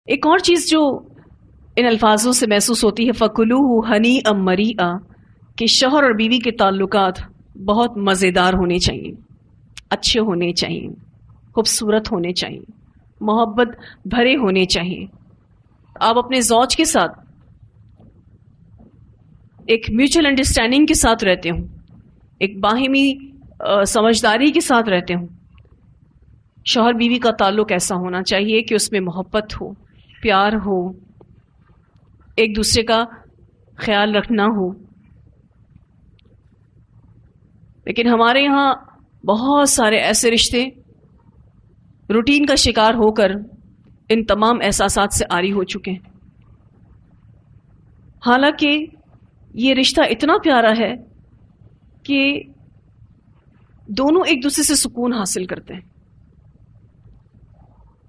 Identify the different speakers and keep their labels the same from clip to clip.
Speaker 1: ایک اور چیز جو ان الفاظوں سے محسوس ہوتی ہے فَكُلُوهُ هَنِيئًا مَرِيئًا، کہ شوہر اور بیوی کے تعلقات بہت مزیدار ہونے چاہیے، اچھے ہونے چاہیے، خوبصورت ہونے چاہیے، محبت بھرے ہونے چاہیے. آپ اپنے زوج کے ساتھ ایک میوچل انڈرسٹینڈنگ کے ساتھ رہتے ہوں، ایک باہمی سمجھداری کے ساتھ رہتے ہوں. شوہر بیوی کا تعلق ایسا ہونا چاہیے کہ اس میں محبت ہو، پیار ہو، ایک دوسرے کا خیال رکھنا ہو. لیکن ہمارے یہاں بہت سارے ایسے رشتے روٹین کا شکار ہو کر ان تمام احساسات سے عاری ہو چکے ہیں. حالانکہ یہ رشتہ اتنا پیارا ہے کہ دونوں ایک دوسرے سے سکون حاصل کرتے ہیں،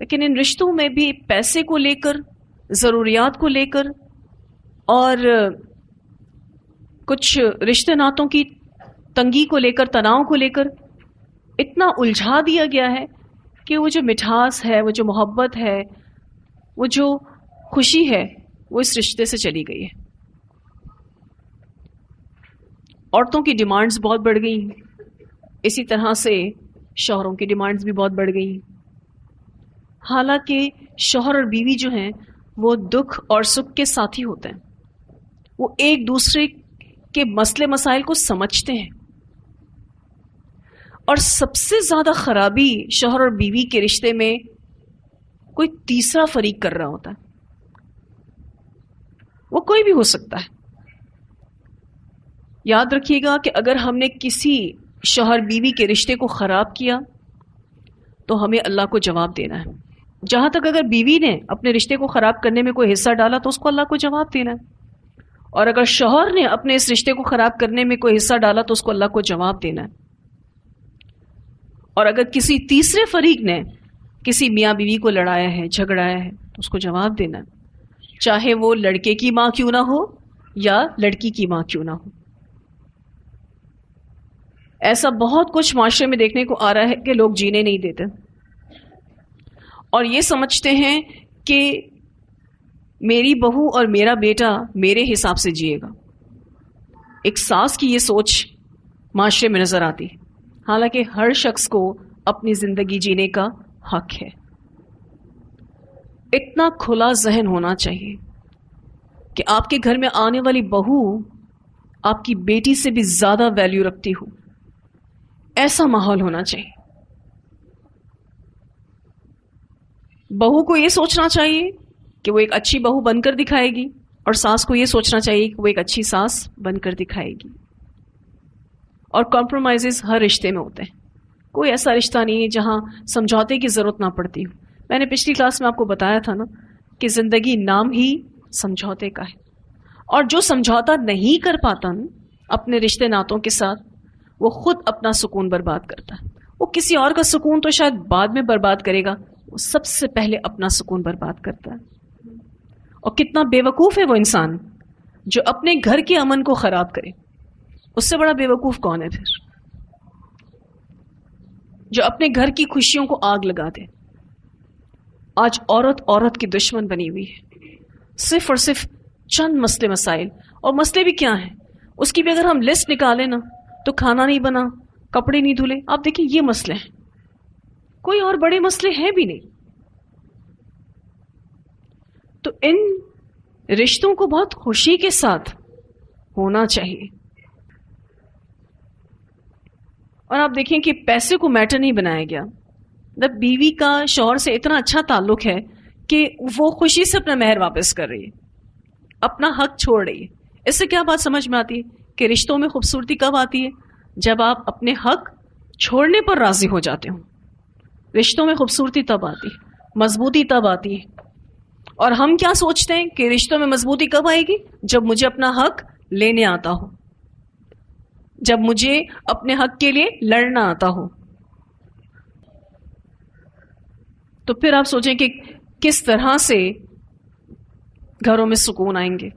Speaker 1: لیکن ان رشتوں میں بھی پیسے کو لے کر، ضروریات کو لے کر اور کچھ رشتے ناتوں کی تنگی کو لے کر، تناؤ کو لے کر اتنا الجھا دیا گیا ہے کہ وہ جو مٹھاس ہے، وہ جو محبت ہے، وہ جو خوشی ہے، وہ اس رشتے سے چلی گئی ہے. عورتوں کی ڈیمانڈز بہت بڑھ گئی ہیں، اسی طرح سے شوہروں کی ڈیمانڈز بھی بہت بڑھ گئی ہیں. حالانکہ شوہر اور بیوی جو ہیں وہ دکھ اور سکھ کے ساتھی ہوتے ہیں، وہ ایک دوسرے کے مسئلے مسائل کو سمجھتے ہیں. اور سب سے زیادہ خرابی شوہر اور بیوی کے رشتے میں کوئی تیسرا فریق کر رہا ہوتا ہے. وہ کوئی بھی ہو سکتا ہے. یاد رکھیے گا کہ اگر ہم نے کسی شوہر بیوی کے رشتے کو خراب کیا تو ہمیں اللہ کو جواب دینا ہے. جہاں تک اگر بیوی نے اپنے رشتے کو خراب کرنے میں کوئی حصہ ڈالا تو اس کو اللہ کو جواب دینا ہے، اور اگر شوہر نے اپنے اس رشتے کو خراب کرنے میں کوئی حصہ ڈالا تو اس کو اللہ کو جواب دینا ہے. اور اگر کسی تیسرے فریق نے کسی میاں بیوی کو لڑایا ہے، جھگڑایا ہے، تو اس کو جواب دینا ہے، چاہے وہ لڑکے کی ماں کیوں نہ ہو یا لڑکی کی ماں کیوں نہ ہو. ایسا بہت کچھ معاشرے میں دیکھنے کو آ رہا ہے کہ لوگ جینے نہیں دیتے اور یہ سمجھتے ہیں کہ میری بہو اور میرا بیٹا میرے حساب سے جیے گا. ایک ساس کی یہ سوچ معاشرے میں نظر آتی ہے، حالانکہ ہر شخص کو اپنی زندگی جینے کا حق ہے. اتنا کھلا ذہن ہونا چاہیے کہ آپ کے گھر میں آنے والی بہو آپ کی بیٹی سے بھی زیادہ ویلیو رکھتی ہو. ایسا ماحول ہونا چاہیے. بہو کو یہ سوچنا چاہیے کہ وہ ایک اچھی بہو بن کر دکھائے گی، اور ساس کو یہ سوچنا چاہیے کہ وہ ایک اچھی ساس بن کر دکھائے گی. اور کمپرومائزز ہر رشتے میں ہوتے ہیں. کوئی ایسا رشتہ نہیں ہے جہاں سمجھوتے کی ضرورت نہ پڑتی ہو. میں نے پچھلی کلاس میں آپ کو بتایا تھا نا کہ زندگی نام ہی سمجھوتے کا ہے، اور جو سمجھوتا نہیں کر پاتا نا اپنے رشتے ناتوں کے ساتھ، وہ خود اپنا سکون برباد کرتا ہے. وہ کسی اور کا سکون تو شاید بعد میں برباد کرے گا، وہ سب سے پہلے اپنا سکون برباد کرتا ہے. اور کتنا بے وقوف ہے وہ انسان جو اپنے گھر کے امن کو خراب کرے. اس سے بڑا بے وقوف کون ہے پھر، جو اپنے گھر کی خوشیوں کو آگ لگا دے. آج عورت کی دشمن بنی ہوئی ہے، صرف اور صرف چند مسئلے مسائل. اور مسئلے بھی کیا ہیں، اس کی بھی اگر ہم لسٹ نکالیں نا تو کھانا نہیں بنا، کپڑے نہیں دھلے. آپ دیکھیں یہ مسئلے ہیں، کوئی اور بڑے مسئلے ہیں بھی نہیں. تو ان رشتوں کو بہت خوشی کے ساتھ ہونا چاہیے. اور آپ دیکھیں کہ پیسے کو میٹر نہیں بنایا گیا. جب بیوی کا شوہر سے اتنا اچھا تعلق ہے کہ وہ خوشی سے اپنا مہر واپس کر رہی ہے، اپنا حق چھوڑ رہی ہے. اس سے کیا بات سمجھ میں آتی ہے کہ رشتوں میں خوبصورتی کب آتی ہے؟ جب آپ اپنے حق چھوڑنے پر راضی ہو جاتے ہو. رشتوں میں خوبصورتی تب آتی ہے، مضبوطی تب آتی ہے. اور ہم کیا سوچتے ہیں کہ رشتوں میں مضبوطی کب آئے گی؟ جب مجھے اپنا حق لینے آتا ہو، جب مجھے اپنے حق کے لیے لڑنا آتا ہو. تو پھر آپ سوچیں کہ کس طرح سے گھروں میں سکون آئیں گے.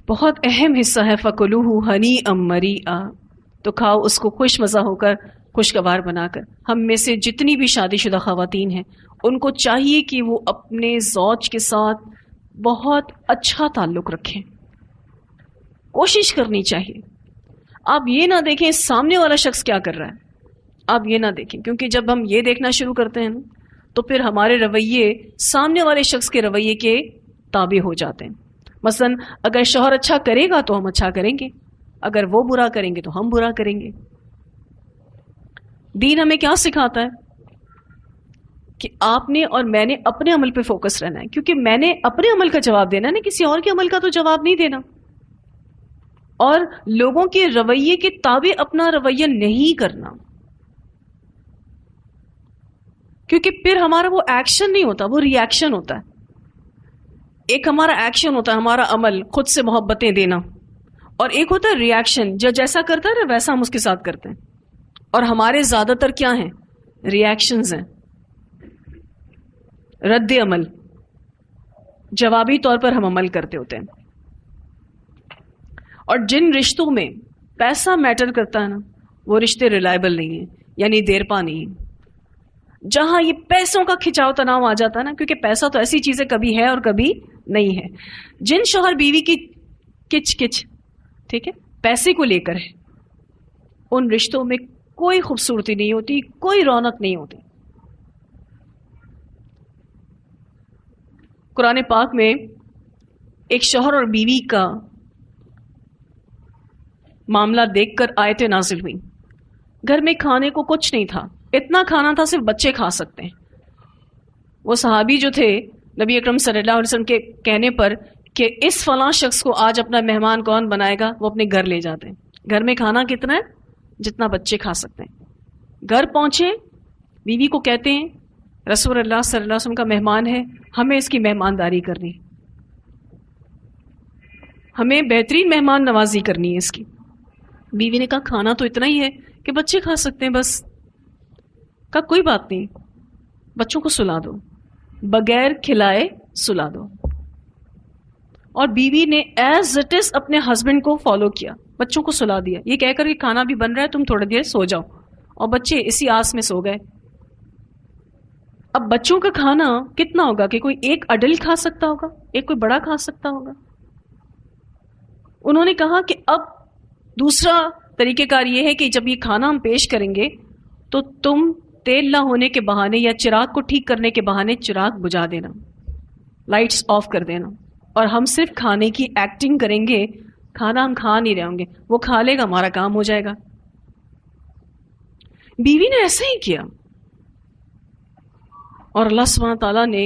Speaker 1: بہت اہم حصہ ہے فَكُلُوهُ هَنِيئًا مَرِيئًا، تو کھاؤ اس کو خوش مزہ ہو کر، خوشگوار بنا کر. ہم میں سے جتنی بھی شادی شدہ خواتین ہیں ان کو چاہیے کہ وہ اپنے زوج کے ساتھ بہت اچھا تعلق رکھیں، کوشش کرنی چاہیے. آپ یہ نہ دیکھیں سامنے والا شخص کیا کر رہا ہے، آپ یہ نہ دیکھیں، کیونکہ جب ہم یہ دیکھنا شروع کرتے ہیں تو پھر ہمارے رویے سامنے والے شخص کے رویے کے تابع ہو جاتے ہیں. مثلا اگر شوہر اچھا کرے گا تو ہم اچھا کریں گے، اگر وہ برا کریں گے تو ہم برا کریں گے. دین ہمیں کیا سکھاتا ہے کہ آپ نے اور میں نے اپنے عمل پہ فوکس رہنا ہے، کیونکہ میں نے اپنے عمل کا جواب دینا ہے، کسی اور کے عمل کا تو جواب نہیں دینا. اور لوگوں کے رویے کے تابع اپنا رویہ نہیں کرنا، کیونکہ پھر ہمارا وہ ایکشن نہیں ہوتا، وہ ری ایکشن ہوتا ہے. ایک ہمارا ایکشن ہوتا ہے، ہمارا عمل خود سے محبتیں دینا، اور ایک ہوتا ہے ری ایکشن، جو جیسا کرتا ہے نا ویسا ہم اس کے ساتھ کرتے ہیں. اور ہمارے زیادہ تر کیا ہیں؟ ری ایکشنز ہیں، رد عمل، جوابی طور پر ہم عمل کرتے ہوتے ہیں. اور جن رشتوں میں پیسہ میٹر کرتا ہے نا، وہ رشتے ریلائبل نہیں ہیں، یعنی دیر پا نہیں ہیں. جہاں یہ پیسوں کا کھچاؤ تناؤ آ جاتا ہے نا، کیونکہ پیسہ تو ایسی چیز ہے کبھی ہے اور کبھی نہیں ہے. جن شوہر بیوی کی کچ کچ، ٹھیک ہے، پیسے کو لے کر ہے، ان رشتوں میں کوئی خوبصورتی نہیں ہوتی، کوئی رونق نہیں ہوتی. قرآن پاک میں ایک شوہر اور بیوی کا معاملہ دیکھ کر آیتیں نازل ہوئی. گھر میں کھانے کو کچھ نہیں تھا، اتنا کھانا تھا صرف بچے کھا سکتے ہیں. وہ صحابی جو تھے نبی اکرم صلی اللہ علیہ وسلم کے کہنے پر کہ اس فلاں شخص کو آج اپنا مہمان کون بنائے گا، وہ اپنے گھر لے جاتے ہیں. گھر میں کھانا کتنا ہے؟ جتنا بچے کھا سکتے ہیں. گھر پہنچے، بیوی کو کہتے ہیں رسول اللہ صلی اللہ علیہ وسلم کا مہمان ہے، ہمیں اس کی مہمانداری کرنی، ہمیں بہترین مہمان نوازی کرنی ہے اس کی. بیوی نے کہا کھانا تو اتنا ہی ہے کہ بچے کھا سکتے ہیں بس. کہا کوئی بات نہیں، بچوں کو سلا دو، بغیر کھلائے سلا دو. اور بیوی نے ایز اٹ از اپنے ہسبینڈ کو فالو کیا، بچوں کو سلا دیا، یہ کہہ کر کہ کھانا بھی بن رہا ہے، تم تھوڑی دیر سو جاؤ. اور بچے اسی آس میں سو گئے. اب بچوں کا کھانا کتنا ہوگا کہ کوئی ایک اڈلٹ کھا سکتا ہوگا، ایک کوئی بڑا کھا سکتا ہوگا. انہوں نے کہا کہ اب دوسرا طریقہ کار یہ ہے کہ جب یہ کھانا ہم پیش کریں گے تو تم تیل نہ ہونے کے بہانے یا چراغ کو ٹھیک کرنے کے بہانے چراغ بجھا دینا، لائٹس آف کر دینا، اور ہم صرف کھانے کی ایکٹنگ کریں گے. کھانا ہم کھا نہیں رہے ہوں گے، وہ کھا لے گا، ہمارا کام ہو جائے گا. بیوی نے ایسا ہی کیا، اور اللہ سبحانہ تعالیٰ نے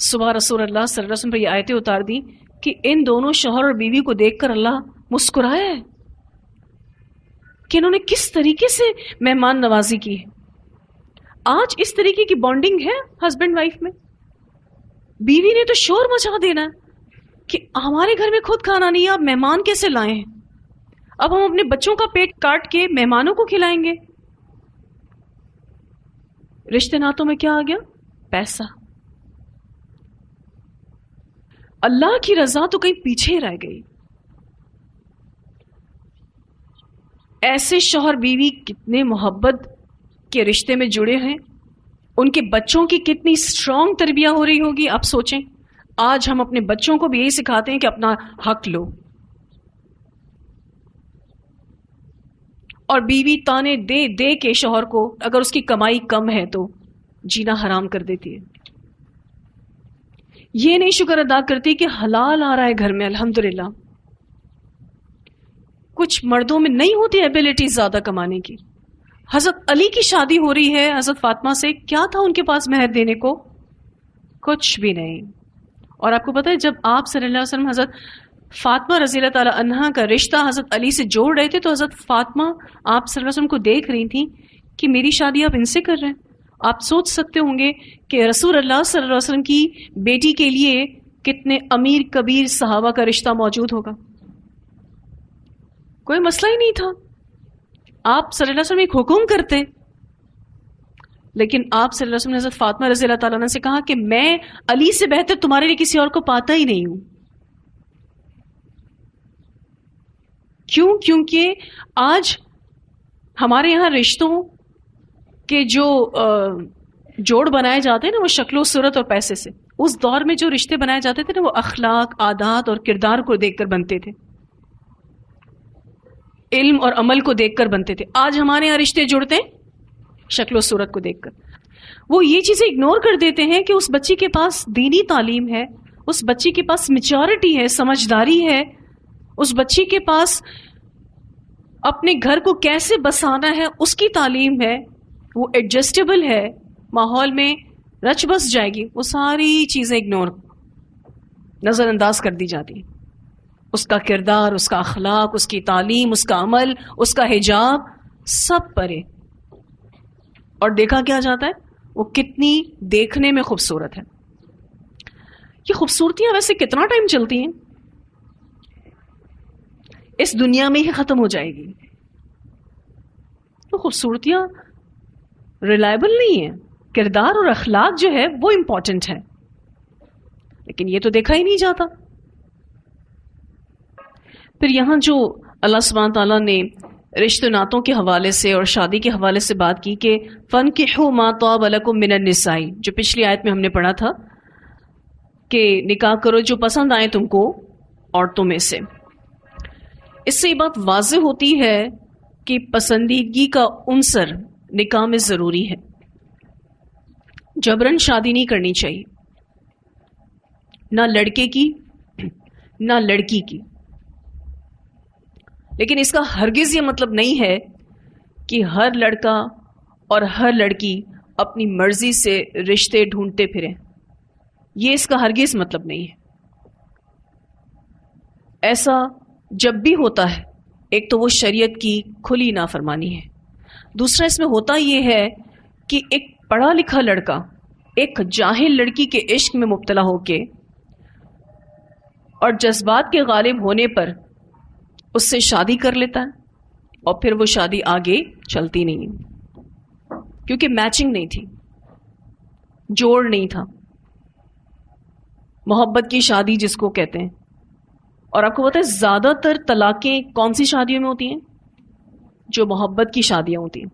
Speaker 1: صبح رسول اللہ صلی اللہ علیہ وسلم پر یہ آیتیں اتار دی کہ ان دونوں شوہر اور بیوی کو دیکھ کر اللہ مسکرایا ہے کہ انہوں نے کس طریقے سے مہمان نوازی کی ہے. آج اس طریقے کی بانڈنگ ہے ہسبینڈ وائف میں. بیوی نے تو شور مچا دینا ہے کہ ہمارے گھر میں خود کھانا نہیں ہے، آپ مہمان کیسے لائے ہیں، اب ہم اپنے بچوں کا پیٹ کاٹ کے مہمانوں کو کھلائیں گے. رشتے ناتوں میں کیا آ گیا؟ پیسہ. اللہ کی رضا تو کہیں پیچھے رہ گئی. ایسے شوہر بیوی کتنے محبت کے رشتے میں جڑے ہیں، ان کے بچوں کی کتنی اسٹرانگ تربیت ہو رہی ہوگی. آپ سوچیں، آج ہم اپنے بچوں کو بھی یہی سکھاتے ہیں کہ اپنا حق لو، اور بیوی تانے دے دے کے شوہر کو اگر اس کی کمائی کم ہے تو جینا حرام کر دیتی ہے. یہ نہیں شکر ادا کرتی کہ حلال آ رہا ہے گھر میں الحمدللہ. کچھ مردوں میں نہیں ہوتی ایبلٹی زیادہ کمانے کی. حضرت علی کی شادی ہو رہی ہے حضرت فاطمہ سے، کیا تھا ان کے پاس مہر دینے کو؟ کچھ بھی نہیں. اور آپ کو پتہ ہے جب آپ صلی اللہ علیہ وسلم حضرت فاطمہ رضی اللہ تعالی عنہا کا رشتہ حضرت علی سے جوڑ رہے تھے تو حضرت فاطمہ آپ صلی اللہ علیہ وسلم کو دیکھ رہی تھی کہ میری شادی آپ ان سے کر رہے ہیں. آپ سوچ سکتے ہوں گے کہ رسول اللہ صلی اللہ علیہ وسلم کی بیٹی کے لیے کتنے امیر کبیر صحابہ کا رشتہ موجود ہوگا. کوئی مسئلہ ہی نہیں تھا. آپ صلی اللہ علیہ وسلم ایک حکم کرتے، لیکن آپ صلی اللہ علیہ وسلم نے حضرت فاطمہ رضی اللہ تعالیٰ عنہ سے کہا کہ میں علی سے بہتر تمہارے لیے کسی اور کو پاتا ہی نہیں ہوں. کیوں؟ کیونکہ آج ہمارے یہاں رشتوں کے جو جوڑ بنائے جاتے ہیں نا وہ شکل و صورت اور پیسے سے. اس دور میں جو رشتے بنائے جاتے تھے نا وہ اخلاق، عادات اور کردار کو دیکھ کر بنتے تھے، علم اور عمل کو دیکھ کر بنتے تھے. آج ہمارے یہاں رشتے جڑتے ہیں شکل و صورت کو دیکھ کر. وہ یہ چیزیں اگنور کر دیتے ہیں کہ اس بچی کے پاس دینی تعلیم ہے، اس بچی کے پاس میچورٹی ہے، سمجھداری ہے، اس بچی کے پاس اپنے گھر کو کیسے بسانا ہے اس کی تعلیم ہے، وہ ایڈجسٹیبل ہے، ماحول میں رچ بس جائے گی. وہ ساری چیزیں اگنور، نظر انداز کر دی جاتی ہیں. اس کا کردار، اس کا اخلاق، اس کی تعلیم، اس کا عمل، اس کا حجاب سب پرے. اور دیکھا کیا جاتا ہے وہ کتنی دیکھنے میں خوبصورت ہے. یہ خوبصورتیاں ویسے کتنا ٹائم چلتی ہیں؟ اس دنیا میں ہی ختم ہو جائے گی. تو خوبصورتیاں ریلائبل نہیں ہیں. کردار اور اخلاق جو ہے وہ امپورٹنٹ ہے، لیکن یہ تو دیکھا ہی نہیں جاتا. پھر یہاں جو اللہ سبحانہ تعالیٰ نے رشتے ناتوں کے حوالے سے اور شادی کے حوالے سے بات کی کہ فَانْكِحُوا مَا طَابَ لَكُم مِّنَ النِّسَاءِ، جو پچھلی آیت میں ہم نے پڑھا تھا کہ نکاح کرو جو پسند آئے تم کو عورتوں میں سے. اس سے یہ بات واضح ہوتی ہے کہ پسندیدگی کا عنصر نکاح میں ضروری ہے. جبرن شادی نہیں کرنی چاہیے، نہ لڑکے کی نہ لڑکی کی. لیکن اس کا ہرگز یہ مطلب نہیں ہے کہ ہر لڑکا اور ہر لڑکی اپنی مرضی سے رشتے ڈھونڈتے پھریں. یہ اس کا ہرگز مطلب نہیں ہے. ایسا جب بھی ہوتا ہے، ایک تو وہ شریعت کی کھلی نافرمانی ہے، دوسرا اس میں ہوتا یہ ہے کہ ایک پڑھا لکھا لڑکا ایک جاہل لڑکی کے عشق میں مبتلا ہو کے اور جذبات کے غالب ہونے پر اس سے شادی کر لیتا ہے، اور پھر وہ شادی آگے چلتی نہیں کیونکہ میچنگ نہیں تھی، جوڑ نہیں تھا. محبت کی شادی جس کو کہتے ہیں. اور آپ کو پتہ ہے زیادہ تر طلاقیں کون سی شادیوں میں ہوتی ہیں؟ جو محبت کی شادیاں ہوتی ہیں.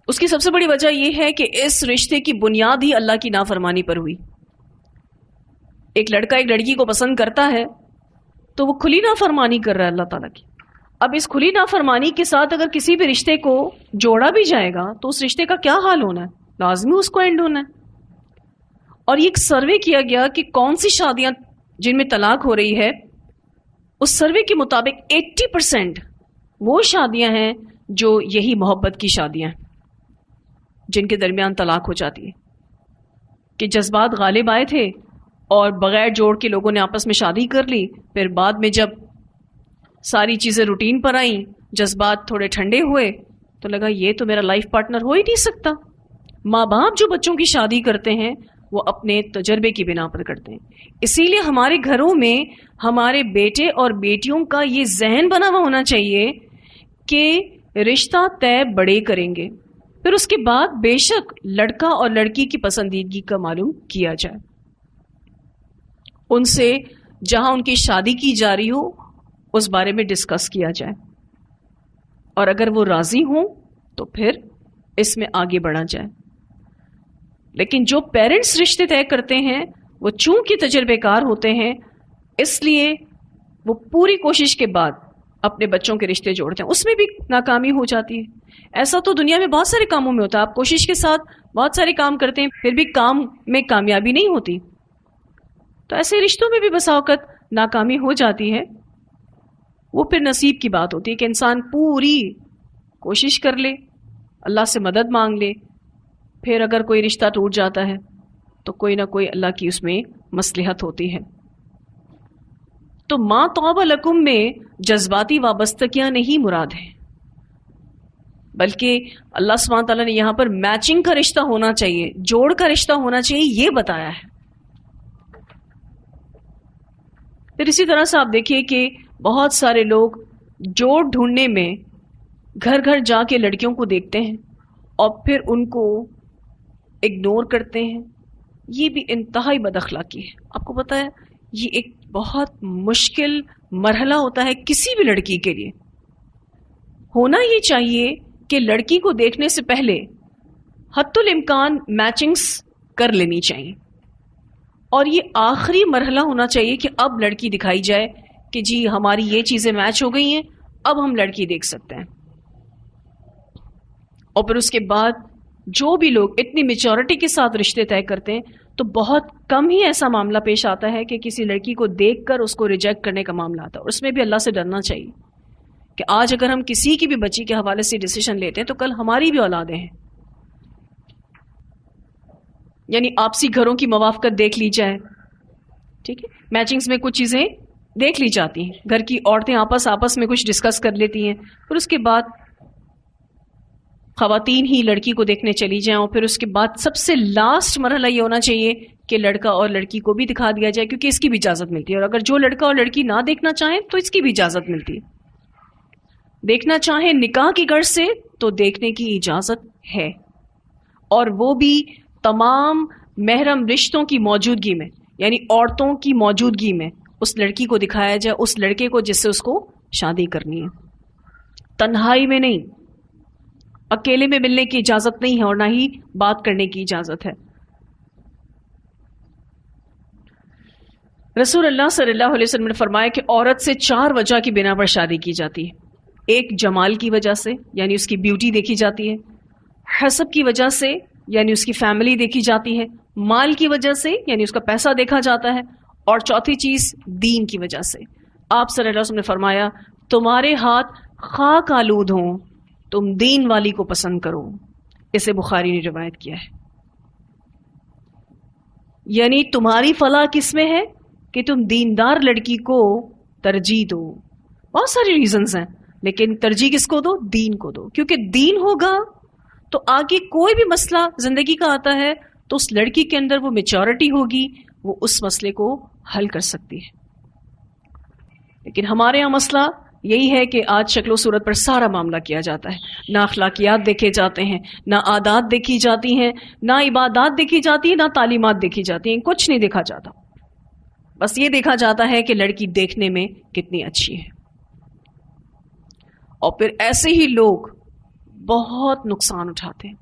Speaker 1: اس کی سب سے بڑی وجہ یہ ہے کہ اس رشتے کی بنیاد ہی اللہ کی نافرمانی پر ہوئی. ایک لڑکا ایک لڑکی کو پسند کرتا ہے تو وہ کھلی نافرمانی کر رہا ہے اللہ تعالیٰ کی. اب اس کھلی نافرمانی کے ساتھ اگر کسی بھی رشتے کو جوڑا بھی جائے گا تو اس رشتے کا کیا حال ہونا ہے؟ لازمی اس کو اینڈ ہونا ہے. اور یہ ایک سروے کیا گیا کہ کون سی شادیاں جن میں طلاق ہو رہی ہے، اس سروے کے مطابق 80% وہ شادیاں ہیں جو یہی محبت کی شادیاں ہیں جن کے درمیان طلاق ہو جاتی ہے کہ جذبات غالب آئے تھے اور بغیر جوڑ کے لوگوں نے آپس میں شادی کر لی. پھر بعد میں جب ساری چیزیں روٹین پر آئیں، جذبات تھوڑے ٹھنڈے ہوئے تو لگا یہ تو میرا لائف پارٹنر ہو ہی نہیں سکتا. ماں باپ جو بچوں کی شادی کرتے ہیں وہ اپنے تجربے کی بنا پر کرتے ہیں. اسی لیے ہمارے گھروں میں ہمارے بیٹے اور بیٹیوں کا یہ ذہن بنا ہوا ہونا چاہیے کہ رشتہ طے بڑے کریں گے، پھر اس کے بعد بے شک لڑکا اور لڑکی کی پسندیدگی کا معلوم کیا جائے. ان سے جہاں ان کی شادی کی جا رہی ہو اس بارے میں ڈسکس کیا جائے، اور اگر وہ راضی ہوں تو پھر اس میں آگے بڑھا جائے. لیکن جو پیرنٹس رشتے طے کرتے ہیں وہ چونکہ تجربے کار ہوتے ہیں، اس لیے وہ پوری کوشش کے بعد اپنے بچوں کے رشتے جوڑتے ہیں. اس میں بھی ناکامی ہو جاتی ہے. ایسا تو دنیا میں بہت سارے کاموں میں ہوتا ہے، آپ کوشش کے ساتھ بہت سارے کام کرتے ہیں پھر بھی کام میں کامیابی نہیں ہوتی. تو ایسے رشتوں میں بھی بسا اوقات ناکامی ہو جاتی ہے. وہ پھر نصیب کی بات ہوتی ہے کہ انسان پوری کوشش کر لے، اللہ سے مدد مانگ لے، پھر اگر کوئی رشتہ ٹوٹ جاتا ہے تو کوئی نہ کوئی اللہ کی اس میں مصلحت ہوتی ہے. تو ما طاب لکم میں جذباتی وابستگیاں نہیں مراد ہیں، بلکہ اللہ سبحانہ تعالیٰ نے یہاں پر میچنگ کا رشتہ ہونا چاہیے، جوڑ کا رشتہ ہونا چاہیے، یہ بتایا ہے. پھر اسی طرح سے آپ دیکھیے کہ بہت سارے لوگ جوڑ ڈھونڈنے میں گھر گھر جا کے لڑکیوں کو دیکھتے ہیں اور پھر ان کو اگنور کرتے ہیں. یہ بھی انتہائی بد اخلاقی ہے. آپ کو پتہ ہے یہ ایک بہت مشکل مرحلہ ہوتا ہے کسی بھی لڑکی کے لیے. ہونا یہ چاہیے کہ لڑکی کو دیکھنے سے پہلے حتی الامکان میچنگس کر لینی چاہیے، اور یہ آخری مرحلہ ہونا چاہیے کہ اب لڑکی دکھائی جائے کہ جی ہماری یہ چیزیں میچ ہو گئی ہیں، اب ہم لڑکی دیکھ سکتے ہیں۔ اور پھر اس کے بعد جو بھی لوگ اتنی میچورٹی کے ساتھ رشتے طے کرتے ہیں تو بہت کم ہی ایسا معاملہ پیش آتا ہے کہ کسی لڑکی کو دیکھ کر اس کو ریجیکٹ کرنے کا معاملہ آتا ہے، اور اس میں بھی اللہ سے ڈرنا چاہیے کہ آج اگر ہم کسی کی بھی بچی کے حوالے سے ڈیسیشن لیتے ہیں تو کل ہماری بھی اولادیں ہیں۔ یعنی آپسی گھروں کی موافقت دیکھ لی جائے، ٹھیک ہے، میچنگز میں کچھ چیزیں دیکھ لی جاتی ہیں، گھر کی عورتیں آپس میں کچھ ڈسکس کر لیتی ہیں، پھر اس کے بعد خواتین ہی لڑکی کو دیکھنے چلی جائیں، اور پھر اس کے بعد سب سے لاسٹ مرحلہ یہ ہونا چاہیے کہ لڑکا اور لڑکی کو بھی دکھا دیا جائے، کیونکہ اس کی بھی اجازت ملتی ہے، اور اگر جو لڑکا اور لڑکی نہ دیکھنا چاہیں تو اس کی بھی اجازت ملتی ہے۔ دیکھنا چاہیں نکاح کی غرض سے تو دیکھنے کی اجازت ہے، اور وہ بھی تمام محرم رشتوں کی موجودگی میں، یعنی عورتوں کی موجودگی میں اس لڑکی کو دکھایا جائے، اس لڑکے کو جس سے اس کو شادی کرنی ہے، تنہائی میں نہیں، اکیلے میں ملنے کی اجازت نہیں ہے، اور نہ ہی بات کرنے کی اجازت ہے۔ رسول اللہ صلی اللہ علیہ وسلم نے فرمایا کہ عورت سے 4 وجہ کی بنا پر شادی کی جاتی ہے۔ ایک جمال کی وجہ سے، یعنی اس کی بیوٹی دیکھی جاتی ہے، حسب کی وجہ سے یعنی اس کی فیملی دیکھی جاتی ہے، مال کی وجہ سے یعنی اس کا پیسہ دیکھا جاتا ہے، اور چوتھی چیز دین کی وجہ سے۔ آپ صلی اللہ علیہ وسلم نے فرمایا تمہارے ہاتھ خاک آلود ہوں، تم دین والی کو پسند کرو۔ اسے بخاری نے روایت کیا ہے۔ یعنی تمہاری فلاح کس میں ہے کہ تم دیندار لڑکی کو ترجیح دو۔ بہت ساری ریزنز ہیں، لیکن ترجیح کس کو دو؟ دین کو دو، کیونکہ دین ہوگا تو آگے کوئی بھی مسئلہ زندگی کا آتا ہے تو اس لڑکی کے اندر وہ میچورٹی ہوگی، وہ اس مسئلے کو حل کر سکتی ہے۔ لیکن ہمارے یہاں مسئلہ یہی ہے کہ آج شکل و صورت پر سارا معاملہ کیا جاتا ہے، نہ اخلاقیات دیکھے جاتے ہیں، نہ عادات دیکھی جاتی ہیں، نہ عبادات دیکھی جاتی ہیں، نہ تعلیمات دیکھی جاتی ہیں، کچھ نہیں دیکھا جاتا، بس یہ دیکھا جاتا ہے کہ لڑکی دیکھنے میں کتنی اچھی ہے۔ اور پھر ایسے ہی لوگ بہت نقصان اٹھاتے ہیں۔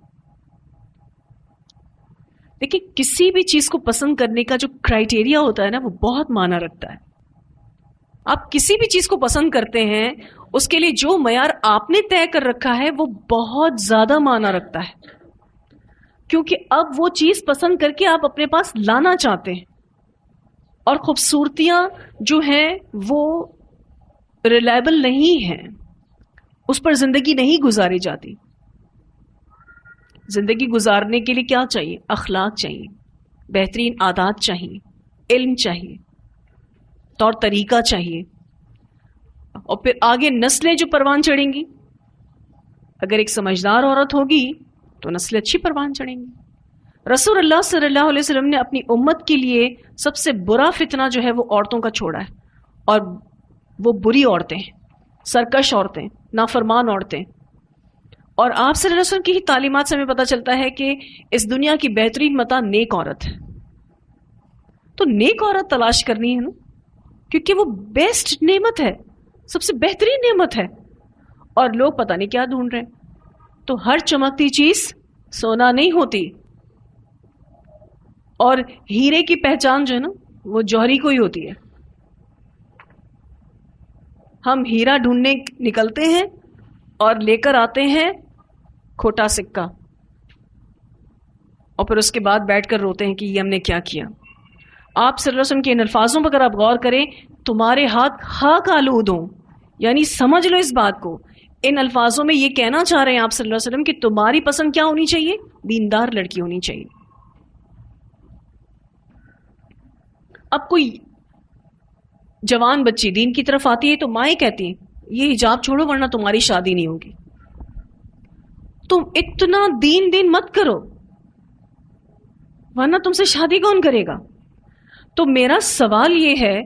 Speaker 1: دیکھیں کسی بھی چیز کو پسند کرنے کا جو کرائیٹیریا ہوتا ہے نا، وہ بہت معنی رکھتا ہے۔ آپ کسی بھی چیز کو پسند کرتے ہیں، اس کے لیے جو معیار آپ نے طے کر رکھا ہے وہ بہت زیادہ معنی رکھتا ہے، کیونکہ اب وہ چیز پسند کر کے آپ اپنے پاس لانا چاہتے ہیں، اور خوبصورتیاں جو ہیں وہ ریلائبل نہیں ہیں، اس پر زندگی نہیں گزاری جاتی۔ زندگی گزارنے کے لیے کیا چاہیے؟ اخلاق چاہیے، بہترین عادات چاہیے، علم چاہیے، طور طریقہ چاہیے، اور پھر آگے نسلیں جو پروان چڑھیں گی، اگر ایک سمجھدار عورت ہوگی تو نسلیں اچھی پروان چڑھیں گی۔ رسول اللہ صلی اللہ علیہ وسلم نے اپنی امت کے لیے سب سے برا فتنہ جو ہے وہ عورتوں کا چھوڑا ہے، اور وہ بری عورتیں، سرکش عورتیں، نافرمان عورتیں۔ اور آپ صلی اللہ علیہ وسلم کی ہی تعلیمات سے ہمیں پتہ چلتا ہے کہ اس دنیا کی بہترین متاع نیک عورت ہے، تو نیک عورت تلاش کرنی ہے نا، کیونکہ وہ بیسٹ نعمت ہے، سب سے بہترین نعمت ہے، اور لوگ پتہ نہیں کیا ڈھونڈ رہے ہیں۔ تو ہر چمکتی چیز سونا نہیں ہوتی، اور ہیرے کی پہچان جو ہے نا وہ جوہری کو ہی ہوتی ہے۔ ہم ہیرا ڈھونڈنے نکلتے ہیں اور لے کر آتے ہیں کھوٹا سکہ، اور پھر اس کے بعد بیٹھ کر روتے ہیں کہ یہ ہم نے کیا کیا۔ آپ صلی اللہ علیہ وسلم کے ان الفاظوں پر اگر آپ غور کریں، تمہارے ہاتھ خاک آلود ہوں، یعنی سمجھ لو اس بات کو، ان الفاظوں میں یہ کہنا چاہ رہے ہیں آپ صلی اللہ علیہ وسلم کہ تمہاری پسند کیا ہونی چاہیے؟ دیندار لڑکی ہونی چاہیے۔ اب کوئی جوان بچی دین کی طرف آتی ہے تو مائیں کہتی ہیں یہ حجاب چھوڑو ورنہ تمہاری شادی نہیں ہوگی، تم اتنا دین مت کرو ورنہ تم سے شادی کون کرے گا۔ تو میرا سوال یہ ہے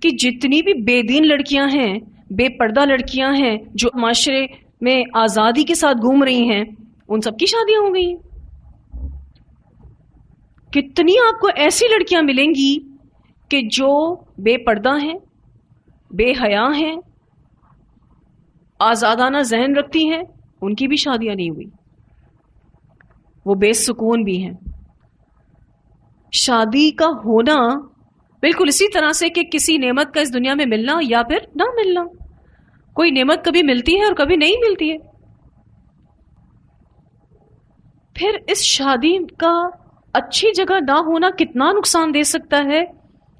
Speaker 1: کہ جتنی بھی بے دین لڑکیاں ہیں، بے پردہ لڑکیاں ہیں جو معاشرے میں آزادی کے ساتھ گھوم رہی ہیں، ان سب کی شادیاں ہو گئی ہیں۔ کتنی آپ کو ایسی لڑکیاں ملیں گی کہ جو بے پردہ ہیں، بے حیا ہیں، آزادانہ ذہن رکھتی ہیں، ان کی بھی شادیاں نہیں ہوئی۔ وہ بے سکون بھی ہیں. شادی کا ہونا بالکل اسی طرح سے کہ کسی نعمت کا اس دنیا میں ملنا یا پھر نہ ملنا. کوئی نعمت کبھی ملتی ہے اور کبھی نہیں ملتی ہے. پھر اس شادی کا اچھی جگہ نہ ہونا کتنا نقصان دے سکتا ہے،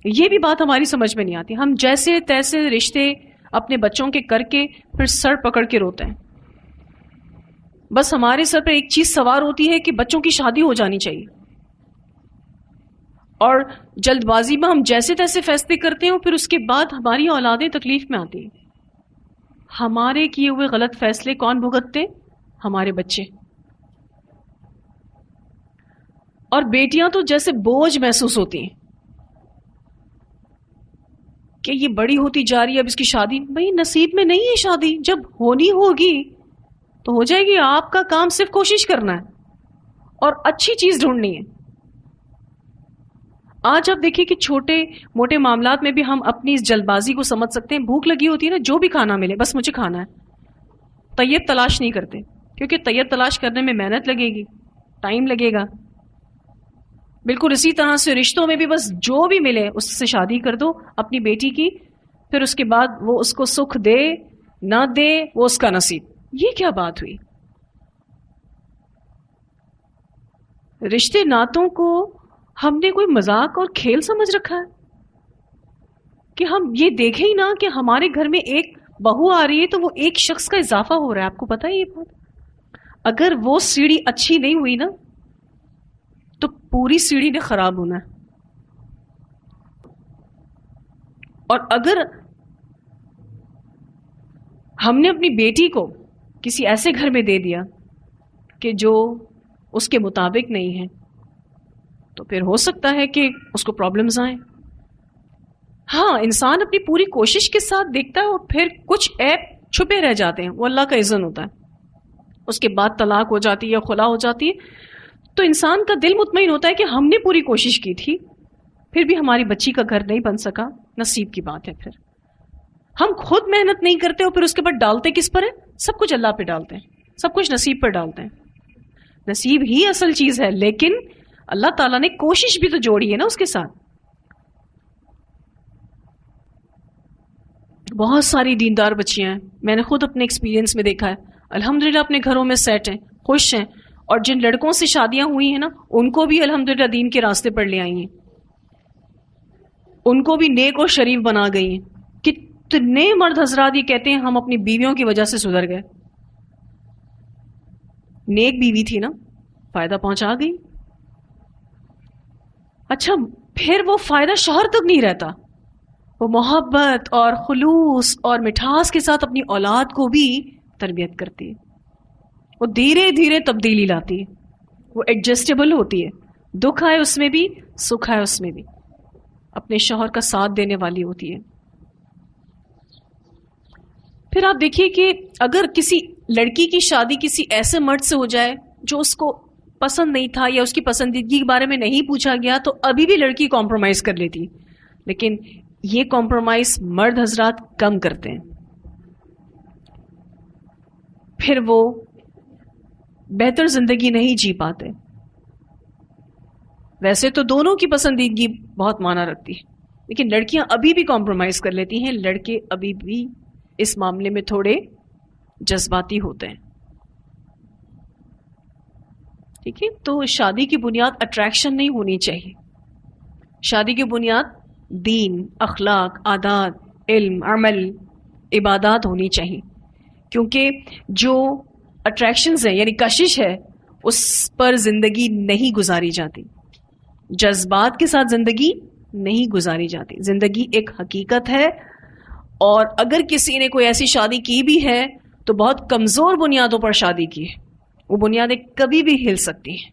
Speaker 1: یہ بھی بات ہماری سمجھ میں نہیں آتی. ہم جیسے تیسے رشتے اپنے بچوں کے کر کے پھر سر پکڑ کے روتے ہیں. بس ہمارے سر پہ ایک چیز سوار ہوتی ہے کہ بچوں کی شادی ہو جانی چاہیے، اور جلد بازی میں ہم جیسے تیسے فیصلے کرتے ہیں، پھر اس کے بعد ہماری اولادیں تکلیف میں آتی ہیں. ہمارے کیے ہوئے غلط فیصلے کون بھگتتے؟ ہمارے بچے. اور بیٹیاں تو جیسے بوجھ محسوس ہوتی ہیں کہ یہ بڑی ہوتی جا رہی ہے، اب اس کی شادی. بھائی نصیب میں نہیں ہے شادی، جب ہونی ہوگی تو ہو جائے گی. آپ کا کام صرف کوشش کرنا ہے اور اچھی چیز ڈھونڈنی ہے. آج آپ دیکھیے کہ چھوٹے موٹے معاملات میں بھی ہم اپنی اس جلد بازی کو سمجھ سکتے ہیں. بھوک لگی ہوتی ہے نا، جو بھی کھانا ملے بس مجھے کھانا ہے. طیب تلاش نہیں کرتے، کیونکہ طیب تلاش کرنے میں محنت لگے گی، ٹائم لگے گا. بالکل اسی طرح سے رشتوں میں بھی بس جو بھی ملے اس سے شادی کر دو اپنی بیٹی کی، پھر اس کے بعد وہ اس کو سکھ دے نہ دے وہ اس کا نصیب. یہ کیا بات ہوئی؟ رشتے ناتوں کو ہم نے کوئی مذاق اور کھیل سمجھ رکھا ہے کہ ہم یہ دیکھیں ہی نہ کہ ہمارے گھر میں ایک بہو آ رہی ہے تو وہ ایک شخص کا اضافہ ہو رہا ہے. آپ کو پتا ہے یہ بات؟ اگر وہ سیڑھی اچھی نہیں ہوئی نا تو پوری سیڑھی نے خراب ہونا ہے. اور اگر ہم نے اپنی بیٹی کو کسی ایسے گھر میں دے دیا کہ جو اس کے مطابق نہیں ہے تو پھر ہو سکتا ہے کہ اس کو پرابلمز آئیں. ہاں انسان اپنی پوری کوشش کے ساتھ دیکھتا ہے اور پھر کچھ عیب چھپے رہ جاتے ہیں، وہ اللہ کا اذن ہوتا ہے. اس کے بعد طلاق ہو جاتی ہے یا خلا ہو جاتی ہے تو انسان کا دل مطمئن ہوتا ہے کہ ہم نے پوری کوشش کی تھی، پھر بھی ہماری بچی کا گھر نہیں بن سکا. نصیب کی بات ہے. پھر ہم خود محنت نہیں کرتے اور پھر اس کے بعد ڈالتے کس پر ہے؟ سب کچھ اللہ پہ ڈالتے ہیں، سب کچھ نصیب پر ڈالتے ہیں. نصیب ہی اصل چیز ہے، لیکن اللہ تعالیٰ نے کوشش بھی تو جوڑی ہے نا اس کے ساتھ. بہت ساری دیندار بچیاں ہیں، میں نے خود اپنے ایکسپیرینس میں دیکھا ہے، الحمدللہ اپنے گھروں میں سیٹ ہیں، خوش ہیں. اور جن لڑکوں سے شادیاں ہوئی ہیں نا ان کو بھی الحمدللہ دین کے راستے پر لے آئی ہیں، ان کو بھی نیک اور شریف بنا گئی ہیں. کتنے مرد حضرات یہ کہتے ہیں ہم اپنی بیویوں کی وجہ سے سدھر گئے. نیک بیوی تھی نا، فائدہ پہنچا گئی. اچھا پھر وہ فائدہ شوہر تک نہیں رہتا، وہ محبت اور خلوص اور مٹھاس کے ساتھ اپنی اولاد کو بھی تربیت کرتی ہے. وہ دھیرے دھیرے تبدیلی لاتی ہے، وہ ایڈجسٹیبل ہوتی ہے، دکھ آئے اس میں بھی سکھ آئے اس میں بھی اپنے شوہر کا ساتھ دینے والی ہوتی ہے. پھر آپ دیکھیے کہ اگر کسی لڑکی کی شادی کسی ایسے مرد سے ہو جائے جو اس کو پسند نہیں تھا یا اس کی پسندیدگی کے بارے میں نہیں پوچھا گیا تو ابھی بھی لڑکی کمپرومائز کر لیتی، لیکن یہ کمپرومائز مرد حضرات کم کرتے ہیں. پھر وہ بہتر زندگی نہیں جی پاتے. ویسے تو دونوں کی پسندیدگی بہت معنی رکھتی ہے، لیکن لڑکیاں ابھی بھی کمپرومائز کر لیتی ہیں، لڑکے ابھی بھی اس معاملے میں تھوڑے جذباتی ہوتے ہیں. ٹھیک ہے، تو شادی کی بنیاد اٹریکشن نہیں ہونی چاہیے. شادی کی بنیاد دین، اخلاق، عادات، علم، عمل، عبادات ہونی چاہیے. کیونکہ جو اٹریکشنز ہیں یعنی کشش ہے اس پر زندگی نہیں گزاری جاتی، جذبات کے ساتھ زندگی نہیں گزاری جاتی. زندگی ایک حقیقت ہے، اور اگر کسی نے کوئی ایسی شادی کی بھی ہے تو بہت کمزور بنیادوں پر شادی کی ہے، وہ بنیادیں کبھی بھی ہل سکتی ہیں.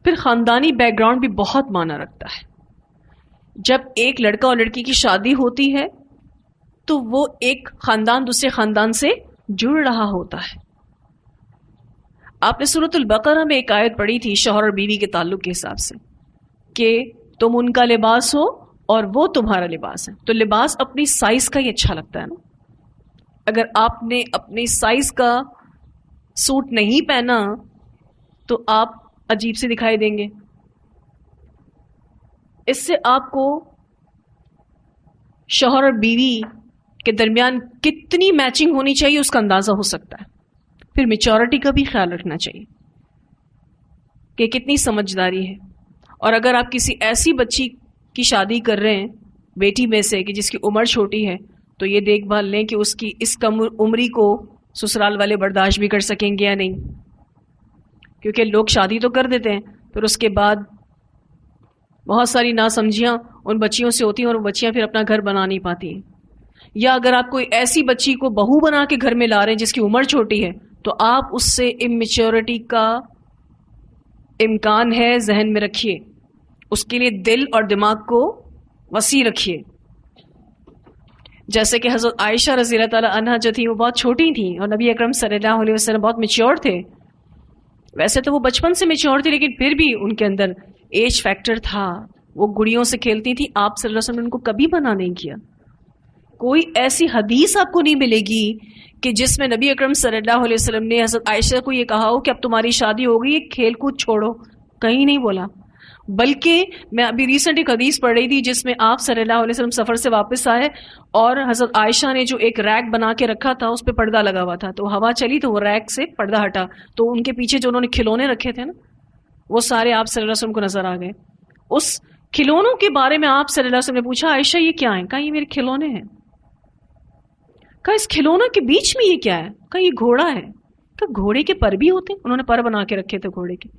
Speaker 1: پھر خاندانی بیک گراؤنڈ بھی بہت معنی رکھتا ہے. جب ایک لڑکا اور لڑکی کی شادی ہوتی ہے تو وہ ایک خاندان دوسرے خاندان سے جڑ رہا ہوتا ہے. آپ نے سورۃ البقرہ میں ایک آیت پڑھی تھی شوہر اور بیوی کے تعلق کے حساب سے کہ تم ان کا لباس ہو اور وہ تمہارا لباس ہے. تو لباس اپنی سائز کا ہی اچھا لگتا ہے نا. اگر آپ نے اپنے سائز کا سوٹ نہیں پہنا تو آپ عجیب سے دکھائی دیں گے. اس سے آپ کو شوہر اور بیوی کے درمیان کتنی میچنگ ہونی چاہیے اس کا اندازہ ہو سکتا ہے. پھر میچورٹی کا بھی خیال رکھنا چاہیے کہ کتنی سمجھداری ہے. اور اگر آپ کسی ایسی بچی کی شادی کر رہے ہیں بیٹی میں سے کہ جس کی عمر چھوٹی ہے تو یہ دیکھ بھال لیں کہ اس کی اس کم عمری کو سسرال والے برداشت بھی کر سکیں گے یا نہیں. کیونکہ لوگ شادی تو کر دیتے ہیں پھر اس کے بعد بہت ساری ناسمجھیاں ان بچیوں سے ہوتی ہیں اور وہ بچیاں پھر اپنا گھر بنا نہیں پاتی ہیں. یا اگر آپ کوئی ایسی بچی کو بہو بنا کے گھر میں لا رہے ہیں جس کی عمر چھوٹی ہے تو آپ اس سے اممیچورٹی کا امکان ہے ذہن میں رکھیے. اس کے لیے دل اور دماغ کو وسیع رکھیے. جیسے کہ حضرت عائشہ رضی اللہ تعالی عنہا جو تھی وہ بہت چھوٹی تھیں اور نبی اکرم صلی اللہ علیہ وسلم بہت میچور تھے. ویسے تو وہ بچپن سے میچور تھی لیکن پھر بھی ان کے اندر ایج فیکٹر تھا. وہ گڑیوں سے کھیلتی تھی. آپ صلی اللہ علیہ وسلم نے ان کو کبھی منع نہیں کیا. کوئی ایسی حدیث آپ کو نہیں ملے گی کہ جس میں نبی اکرم صلی اللہ علیہ وسلم نے حضرت عائشہ کو یہ کہا ہو کہ اب تمہاری شادی ہو گئی کھیل کود چھوڑو. کہیں نہیں بولا. بلکہ میں ابھی ریسنٹ ایک حدیث پڑھ رہی تھی جس میں آپ صلی اللہ علیہ وسلم سفر سے واپس آئے اور حضرت عائشہ نے جو ایک ریک بنا کے رکھا تھا اس پہ پردہ لگا ہوا تھا. تو ہوا چلی تو وہ ریک سے پردہ ہٹا تو ان کے پیچھے جو انہوں نے کھلونے رکھے تھے نا وہ سارے آپ صلی اللہ علیہ وسلم کو نظر آ گئے. اس کھلونوں کے بارے میں آپ صلی اللہ علیہ وسلم نے پوچھا عائشہ یہ کیا ہیں؟ کہا یہ میرے کھلونے ہیں. کہا اس کھلونوں کے بیچ میں یہ کیا ہے؟ کہا یہ گھوڑا ہے. کہا گھوڑے کے پر بھی ہوتے ہیں؟ انہوں نے پر بنا کے رکھے تھے گھوڑے کے.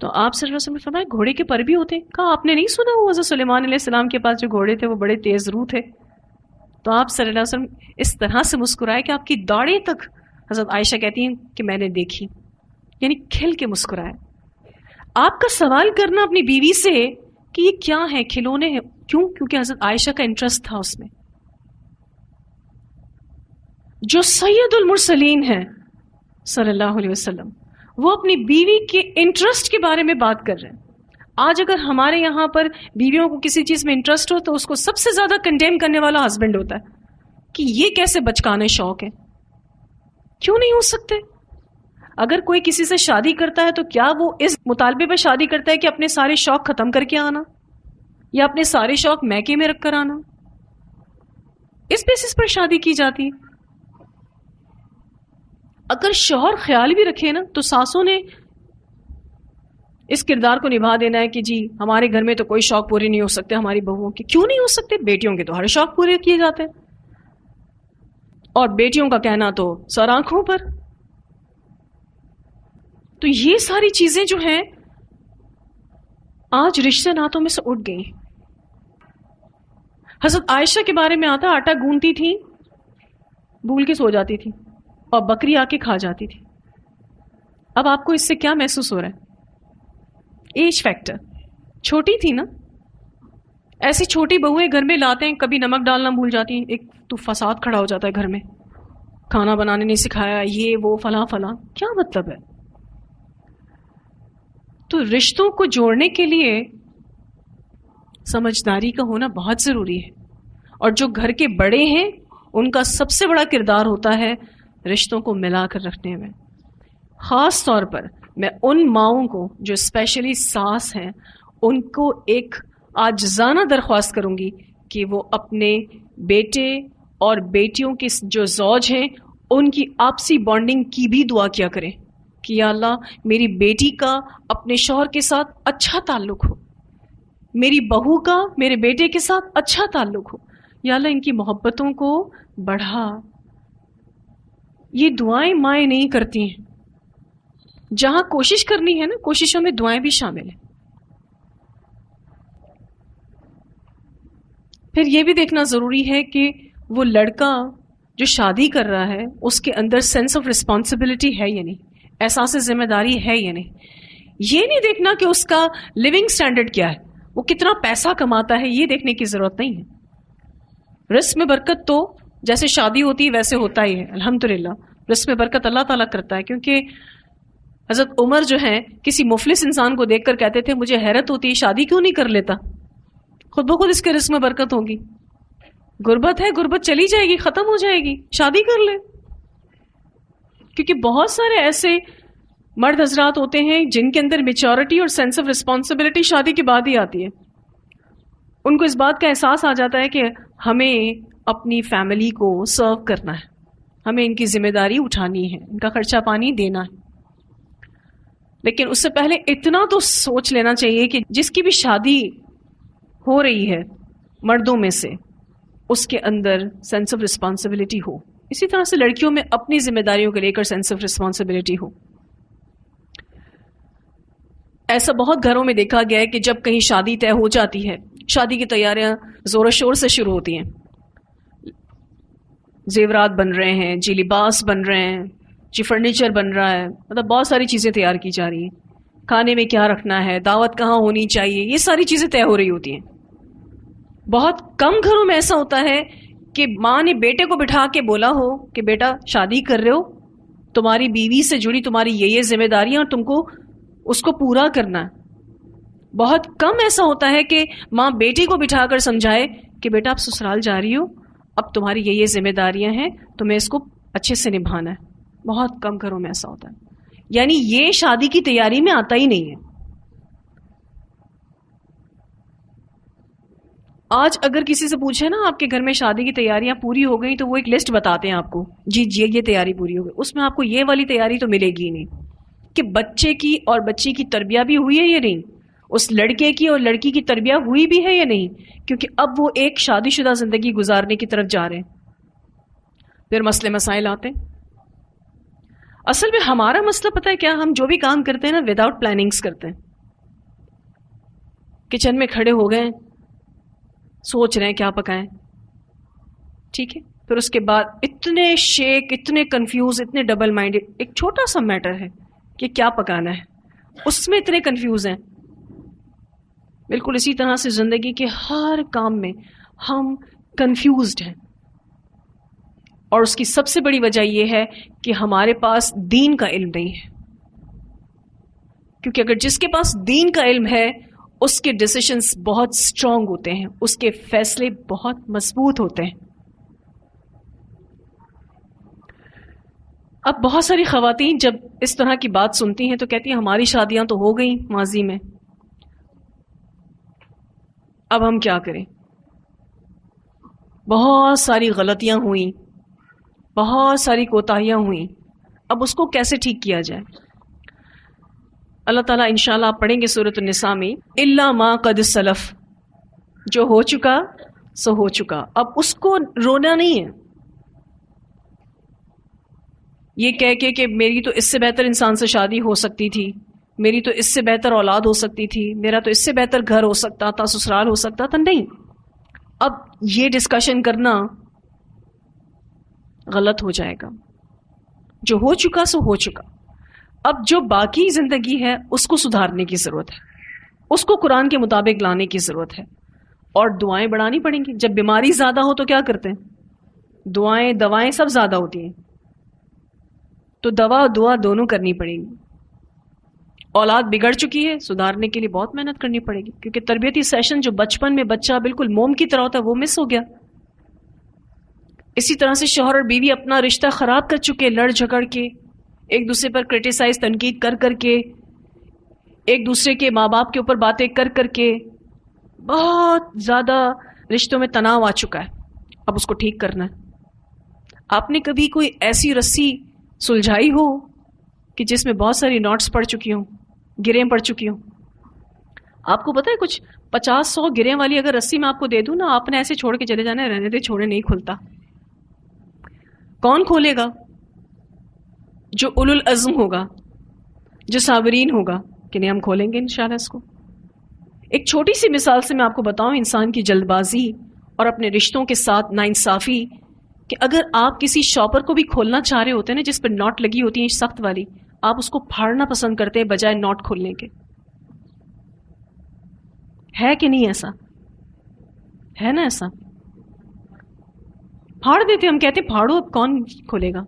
Speaker 1: تو آپ صلی اللہ علیہ وسلم نے فرمایا گھوڑے کے پر بھی ہوتے ہیں؟ کہا آپ نے نہیں سنا وہ حضرت سلیمان علیہ السلام کے پاس جو گھوڑے تھے وہ بڑے تیز روح تھے. تو آپ صلی اللہ علیہ وسلم اس طرح سے مسکرائے کہ آپ کی داڑھیں تک حضرت عائشہ کہتی ہیں کہ میں نے دیکھی. یعنی کھل کے مسکرائے. آپ کا سوال کرنا اپنی بیوی سے کہ یہ کیا ہے کھلونے ہیں کیوں؟ کیونکہ حضرت عائشہ کا انٹرسٹ تھا اس میں. جو سید المرسلین ہیں صلی اللہ علیہ وسلم وہ اپنی بیوی کے انٹرسٹ کے بارے میں بات کر رہے ہیں. آج اگر ہمارے یہاں پر بیویوں کو کسی چیز میں انٹرسٹ ہو تو اس کو سب سے زیادہ کنڈیم کرنے والا ہسبینڈ ہوتا ہے کہ یہ کیسے بچکانے شوق ہے. کیوں نہیں ہو سکتے؟ اگر کوئی کسی سے شادی کرتا ہے تو کیا وہ اس مطالبے پہ شادی کرتا ہے کہ اپنے سارے شوق ختم کر کے آنا یا اپنے سارے شوق میکے میں رکھ کر آنا؟ اس بیسس پر شادی کی جاتی ہے. اگر شوہر خیال بھی رکھے نا تو ساسوں نے اس کردار کو نبھا دینا ہے کہ جی ہمارے گھر میں تو کوئی شوق پورے نہیں ہو سکتے ہماری بہوؤں کے. کیوں نہیں ہو سکتے؟ بیٹیوں کے تو ہر شوق پورے کیے جاتے ہیں اور بیٹیوں کا کہنا تو سر آنکھوں پر. تو یہ ساری چیزیں جو ہیں آج رشتے ناتوں میں سے اٹھ گئی. حضرت عائشہ کے بارے میں آتا آٹا گوندتی تھی بھول کے سو جاتی تھی اور بکری آ کے کھا جاتی تھی. اب آپ کو اس سے کیا محسوس ہو رہا ہے؟ Age factor. چھوٹی تھی نا. ایسی چھوٹی بہویں گھر میں لاتے ہیں کبھی نمک ڈالنا بھول جاتی ہیں. ایک تو فساد کھڑا ہو جاتا ہے گھر میں. کھانا بنانے نہیں سکھایا یہ وہ فلاں فلاں. کیا مطلب ہے؟ تو رشتوں کو جوڑنے کے لیے سمجھداری کا ہونا بہت ضروری ہے. اور جو گھر کے بڑے ہیں ان کا سب سے بڑا کردار ہوتا ہے رشتوں کو ملا کر رکھنے میں. خاص طور پر میں ان ماؤں کو جو اسپیشلی ساس ہیں ان کو ایک عاجزانہ درخواست کروں گی کہ وہ اپنے بیٹے اور بیٹیوں کے جو زوج ہیں ان کی آپسی بانڈنگ کی بھی دعا کیا کریں کہ یا اللہ میری بیٹی کا اپنے شوہر کے ساتھ اچھا تعلق ہو, میری بہو کا میرے بیٹے کے ساتھ اچھا تعلق ہو. یا اللہ ان کی محبتوں کو بڑھا. یہ دعائیں مائیں نہیں کرتی ہیں. جہاں کوشش کرنی ہے نا کوششوں میں دعائیں بھی شامل ہیں. پھر یہ بھی دیکھنا ضروری ہے کہ وہ لڑکا جو شادی کر رہا ہے اس کے اندر سینس آف رسپانسبلٹی ہے یا نہیں, احساس ذمہ داری ہے یا نہیں. یہ نہیں دیکھنا کہ اس کا لیونگ سٹینڈرڈ کیا ہے, وہ کتنا پیسہ کماتا ہے, یہ دیکھنے کی ضرورت نہیں ہے. رزق میں برکت تو جیسے شادی ہوتی ہے ویسے ہوتا ہی ہے الحمدللہ. رزق میں برکت اللہ تعالیٰ کرتا ہے. کیونکہ حضرت عمر جو ہیں کسی مفلس انسان کو دیکھ کر کہتے تھے مجھے حیرت ہوتی ہے شادی کیوں نہیں کر لیتا, خود بخود اس کے رزق میں برکت ہوگی. غربت ہے، غربت چلی جائے گی، ختم ہو جائے گی، شادی کر لے. کیونکہ بہت سارے ایسے مرد حضرات ہوتے ہیں جن کے اندر میچورٹی اور سینس آف رسپانسبلٹی شادی کے بعد ہی آتی ہے. ان کو اس بات کا احساس آ جاتا ہے کہ ہمیں اپنی فیملی کو سرو کرنا ہے، ہمیں ان کی ذمہ داری اٹھانی ہے، ان کا خرچہ پانی دینا ہے. لیکن اس سے پہلے اتنا تو سوچ لینا چاہیے کہ جس کی بھی شادی ہو رہی ہے مردوں میں سے، اس کے اندر سینس آف رسپانسبلٹی ہو. اسی طرح سے لڑکیوں میں اپنی ذمہ داریوں کو لے کر سینس آف رسپانسبلٹی ہو. ایسا بہت گھروں میں دیکھا گیا ہے کہ جب کہیں شادی طے ہو جاتی ہے، شادی کی تیاریاں زور و شور سے شروع ہوتی ہیں، زیورات بن رہے ہیں، جی لباس بن رہے ہیں، جی فرنیچر بن رہا ہے، مطلب بہت ساری چیزیں تیار کی جا رہی ہیں، کھانے میں کیا رکھنا ہے، دعوت کہاں ہونی چاہیے، یہ ساری چیزیں طے ہو رہی ہوتی ہیں. بہت کم گھروں میں ایسا ہوتا ہے کہ ماں نے بیٹے کو بٹھا کے بولا ہو کہ بیٹا شادی کر رہے ہو، تمہاری بیوی سے جڑی تمہاری یہ ذمہ داریاں اور تم کو اس کو پورا کرنا ہے. بہت کم ایسا ہوتا ہے کہ ماں بیٹی کو بٹھا کر سمجھائے کہ بیٹا آپ سسرال جا رہی ہو، اب تمہاری یہ ذمہ داریاں ہیں، تمہیں اس کو اچھے سے نبھانا ہے. بہت کم گھروں میں ایسا ہوتا ہے، یعنی یہ شادی کی تیاری میں آتا ہی نہیں ہے. آج اگر کسی سے پوچھے نا آپ کے گھر میں شادی کی تیاریاں پوری ہو گئی، تو وہ ایک لسٹ بتاتے ہیں آپ کو، جی جی یہ تیاری پوری ہو گئی. اس میں آپ کو یہ والی تیاری تو ملے گی نہیں کہ بچے کی اور بچی کی تربیت بھی ہوئی ہے یا نہیں، اس لڑکے کی اور لڑکی کی تربیت ہوئی بھی ہے یا نہیں، کیونکہ اب وہ ایک شادی شدہ زندگی گزارنے کی طرف جا رہے ہیں. پھر مسئلے مسائل آتے ہیں. اصل میں ہمارا مسئلہ پتہ ہے کیا، ہم جو بھی کام کرتے ہیں نا وداؤٹ پلاننگز کرتے ہیں. کچن میں کھڑے ہو گئے، سوچ رہے ہیں کیا پکائیں، ٹھیک ہے، پھر اس کے بعد اتنے شیک، اتنے کنفیوز، اتنے ڈبل مائنڈڈ. ایک چھوٹا سا میٹر ہے کہ کیا پکانا ہے، اس میں اتنے کنفیوز ہیں. بالکل اسی طرح سے زندگی کے ہر کام میں ہم کنفیوزڈ ہیں، اور اس کی سب سے بڑی وجہ یہ ہے کہ ہمارے پاس دین کا علم نہیں ہے. کیونکہ اگر جس کے پاس دین کا علم ہے اس کے ڈیسیشنز بہت سٹرونگ ہوتے ہیں، اس کے فیصلے بہت مضبوط ہوتے ہیں. اب بہت ساری خواتین جب اس طرح کی بات سنتی ہیں تو کہتی ہیں ہماری شادیاں تو ہو گئیں ماضی میں، اب ہم کیا کریں، بہت ساری غلطیاں ہوئیں، بہت ساری کوتاہیاں ہوئیں، اب اس کو کیسے ٹھیک کیا جائے. اللہ تعالیٰ انشاءاللہ آپ پڑھیں گے سورۃ النساء میں، الا ما قد سلف، جو ہو چکا سو ہو چکا، اب اس کو رونا نہیں ہے. یہ کہہ کے کہ میری تو اس سے بہتر انسان سے شادی ہو سکتی تھی، میری تو اس سے بہتر اولاد ہو سکتی تھی، میرا تو اس سے بہتر گھر ہو سکتا تھا، سسرال ہو سکتا تھا، نہیں. اب یہ ڈسکشن کرنا غلط ہو جائے گا. جو ہو چکا سو ہو چکا. اب جو باقی زندگی ہے اس کو سدھارنے کی ضرورت ہے، اس کو قرآن کے مطابق لانے کی ضرورت ہے، اور دعائیں بڑھانی پڑیں گی. جب بیماری زیادہ ہو تو کیا کرتے ہیں، دعائیں دوائیں سب زیادہ ہوتی ہیں، تو دوا دعا دونوں کرنی پڑیں گی. اولاد بگڑ چکی ہے، سدھارنے کے لیے بہت محنت کرنی پڑے گی، کیونکہ تربیتی سیشن جو بچپن میں بچہ بالکل موم کی طرح ہوتا ہے وہ مس ہو گیا. اسی طرح سے شوہر اور بیوی اپنا رشتہ خراب کر چکے، لڑ جھگڑ کے، ایک دوسرے پر کرٹیسائز تنقید کر کر کے، ایک دوسرے کے ماں باپ کے اوپر باتیں کر کر کے، بہت زیادہ رشتوں میں تناؤ آ چکا ہے. اب اس کو ٹھیک کرنا ہے. آپ نے کبھی کوئی ایسی رسی سلجھائی ہو کہ جس میں بہت ساری ناٹس پڑ چکی ہوں، گریں پڑ چکی ہوں؟ آپ کو پتہ ہے کچھ 50-100 گریں والی اگر رسی میں آپ کو دے دوں نا، آپ نے ایسے چھوڑ کے چلے جانا ہے، رہنے دے، چھوڑے نہیں کھلتا. کون کھولے گا؟ جو اولو العزم ہوگا، جو صابرین ہوگا کہ نہیں ہم کھولیں گے انشاءاللہ اس کو. ایک چھوٹی سی مثال سے میں آپ کو بتاؤں انسان کی جلد بازی اور اپنے رشتوں کے ساتھ ناانصافی، کہ اگر آپ کسی شاپر کو بھی کھولنا چاہ رہے ہوتے ہیں نا جس پر ناٹ لگی ہوتی ہیں سخت والی، آپ اس کو پھاڑنا پسند کرتے ہیں بجائے ناٹ کھولنے کے. ہے کہ نہیں ایسا؟ ہے نا ایسا؟ پھاڑ دیتے، ہم کہتے پھاڑو، اب کون کھولے گا.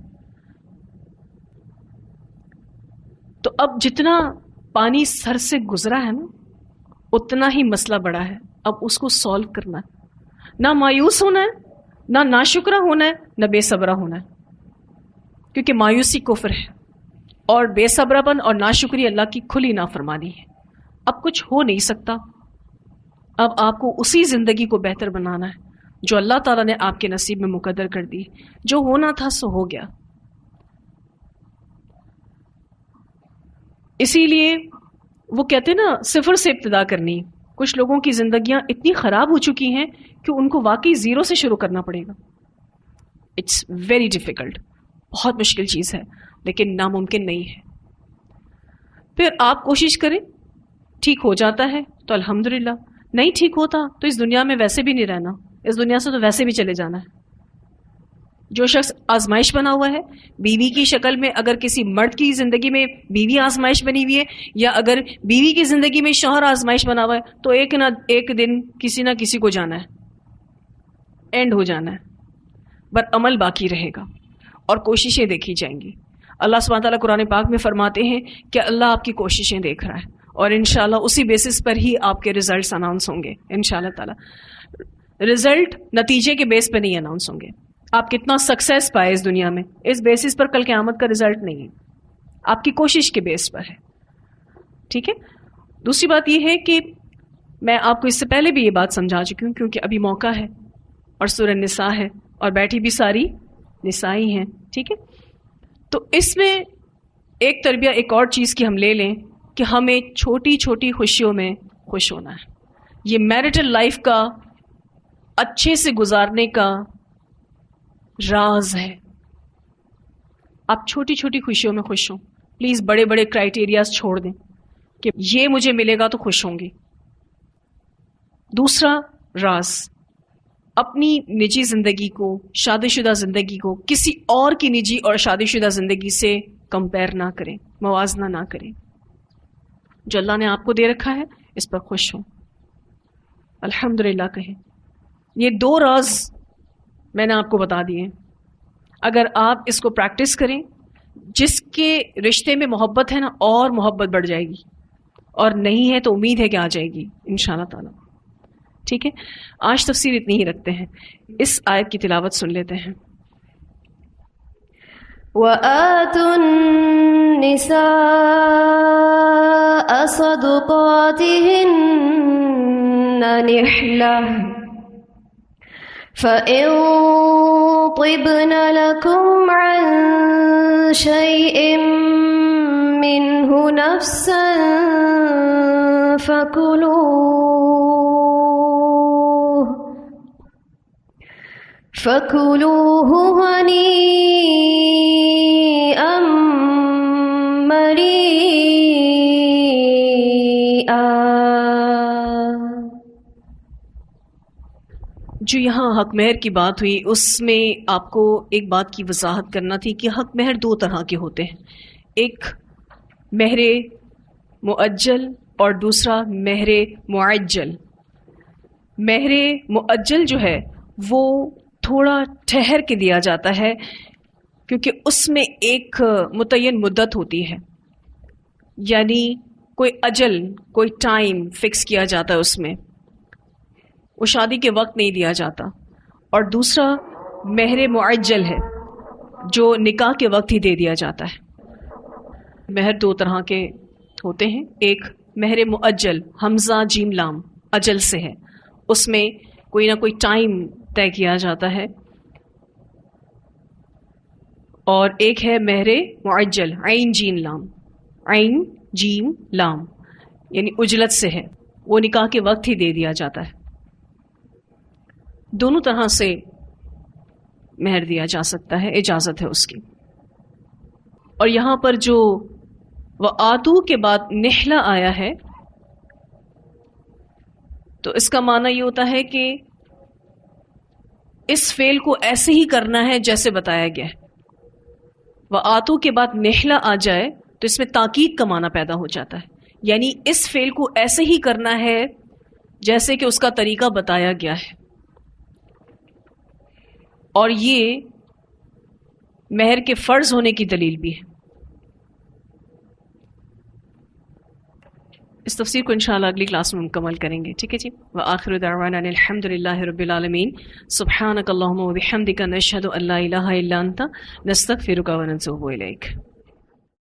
Speaker 1: تو اب جتنا پانی سر سے گزرا ہے نا اتنا ہی مسئلہ بڑا ہے. اب اس کو سالو کرنا ہے، نہ مایوس ہونا ہے نہ ناشکرہ ہونا ہے نہ بے صبرہ ہونا ہے، کیونکہ مایوسی کفر ہے اور بے صبرہ پن اور ناشکری اللہ کی کھلی نافرمانی ہے۔ اب کچھ ہو نہیں سکتا، اب آپ کو اسی زندگی کو بہتر بنانا ہے جو اللہ تعالیٰ نے آپ کے نصیب میں مقدر کر دی۔ جو ہونا تھا سو ہو گیا۔ اسی لیے وہ کہتے ہیں نا صفر سے ابتدا کرنی۔ کچھ لوگوں کی زندگیاں اتنی خراب ہو چکی ہیں کہ ان کو واقعی زیرو سے شروع کرنا پڑے گا۔ اٹس ویری ڈیفیکلٹ، بہت مشکل چیز ہے، لیکن ناممکن نہیں ہے۔ پھر آپ کوشش کریں، ٹھیک ہو جاتا ہے تو الحمدللہ، نہیں ٹھیک ہوتا تو اس دنیا میں ویسے بھی نہیں رہنا، اس دنیا سے تو ویسے بھی چلے جانا ہے۔ جو شخص آزمائش بنا ہوا ہے، بیوی کی شکل میں اگر کسی مرد کی زندگی میں بیوی آزمائش بنی ہوئی ہے، یا اگر بیوی کی زندگی میں شوہر آزمائش بنا ہوا ہے، تو ایک نہ ایک دن کسی نہ کسی کو جانا ہے، اینڈ ہو جانا ہے، پر عمل باقی رہے گا اور کوششیں دیکھی جائیں گی۔ اللہ سبحانہ تعالیٰ قرآن پاک میں فرماتے ہیں کہ اللہ آپ کی کوششیں دیکھ رہا ہے، اور انشاءاللہ اسی بیسس پر ہی آپ کے ریزلٹس اناؤنس ہوں گے انشاءاللہ تعالیٰ۔ رزلٹ نتیجے کے بیس پہ نہیں اناؤنس ہوں گے، آپ کتنا سکسیس پائے اس دنیا میں، اس بیسس پر کل قیامت کا رزلٹ نہیں ہے، آپ کی کوشش کے بیس پر ہے۔ ٹھیک ہے؟ دوسری بات یہ ہے کہ میں آپ کو اس سے پہلے بھی یہ بات سمجھا چکی ہوں، کیونکہ ابھی موقع ہے اور سورہ نساء ہے اور بیٹھی بھی ساری نسائی ہیں۔ ٹھیک ہے؟ تو اس میں ایک تربیہ ایک اور چیز کی ہم لے لیں کہ ہمیں چھوٹی چھوٹی خوشیوں میں خوش ہونا ہے۔ یہ میرٹل لائف کا اچھے سے گزارنے کا راز ہے۔ آپ چھوٹی چھوٹی خوشیوں میں خوش ہوں، پلیز بڑے بڑے کرائیٹیریاز چھوڑ دیں کہ یہ مجھے ملے گا تو خوش ہوں گی۔ دوسرا راز، اپنی نجی زندگی کو، شادی شدہ زندگی کو کسی اور کی نجی اور شادی شدہ زندگی سے کمپیر نہ کریں، موازنہ نہ کریں۔ جو اللہ نے آپ کو دے رکھا ہے اس پر خوش ہوں، الحمدللہ کہیں۔ یہ دو راز میں نے آپ کو بتا دیے، اگر آپ اس کو پریکٹس کریں، جس کے رشتے میں محبت ہے نا اور محبت بڑھ جائے گی، اور نہیں ہے تو امید ہے کہ آ جائے گی انشاءاللہ تعالی۔ ٹھیک ہے؟ آج تفسیر اتنی ہی رکھتے ہیں، اس آیت کی تلاوت سن لیتے ہیں۔
Speaker 2: وَآتُوا النِّسَاءَ صَدُقَاتِهِنَّ نِحْلَةً فَإِن طِبْنَ لَكُمْ عَن شَيْءٍ مِّنْهُ نَفْسًا فَكُلُوهُ هَنِيئًا مَرِيئًا۔
Speaker 1: جو یہاں حق مہر کی بات ہوئی، اس میں آپ کو ایک بات کی وضاحت کرنا تھی کہ حق مہر دو طرح کے ہوتے ہیں، ایک مہر مؤجل اور دوسرا مہر معجل۔ مہر معجل جو ہے وہ تھوڑا ٹھہر کے دیا جاتا ہے، کیونکہ اس میں ایک متعین مدت ہوتی ہے، یعنی کوئی اجل، کوئی ٹائم فکس کیا جاتا ہے، اس میں وہ شادی کے وقت نہیں دیا جاتا۔ اور دوسرا مہر معجل ہے جو نکاح کے وقت ہی دے دیا جاتا ہے۔ مہر دو طرح کے ہوتے ہیں، ایک مہر معجل، حمزہ جیم لام، اجل سے ہے، اس میں کوئی نہ کوئی ٹائم طے کیا جاتا ہے، اور ایک ہے مہر معجل، عین جیم لام، عین جیم لام، یعنی اجلت سے ہے، وہ نکاح کے وقت ہی دے دیا جاتا ہے۔ دونوں طرح سے مہر دیا جا سکتا ہے، اجازت ہے اس کی۔ اور یہاں پر جو وآتو کے بعد نحلہ آیا ہے، تو اس کا معنی یہ ہوتا ہے کہ اس فعل کو ایسے ہی کرنا ہے جیسے بتایا گیا ہے۔ وآتو کے بعد نحلہ آ جائے تو اس میں تاکید کا معنی پیدا ہو جاتا ہے، یعنی اس فعل کو ایسے ہی کرنا ہے جیسے کہ اس کا طریقہ بتایا گیا ہے، اور یہ مہر کے فرض ہونے کی دلیل بھی ہے۔ اس تفسیر کو انشاءاللہ اگلی کلاس میں مکمل کریں گے. ٹھیک ہے جی. وآخر دعوانا ان الحمد للہ رب العالمین. سبحانک اللہم وبحمدک نشہد ان لا الہ الا انت نستغفرک ونتوب الیک.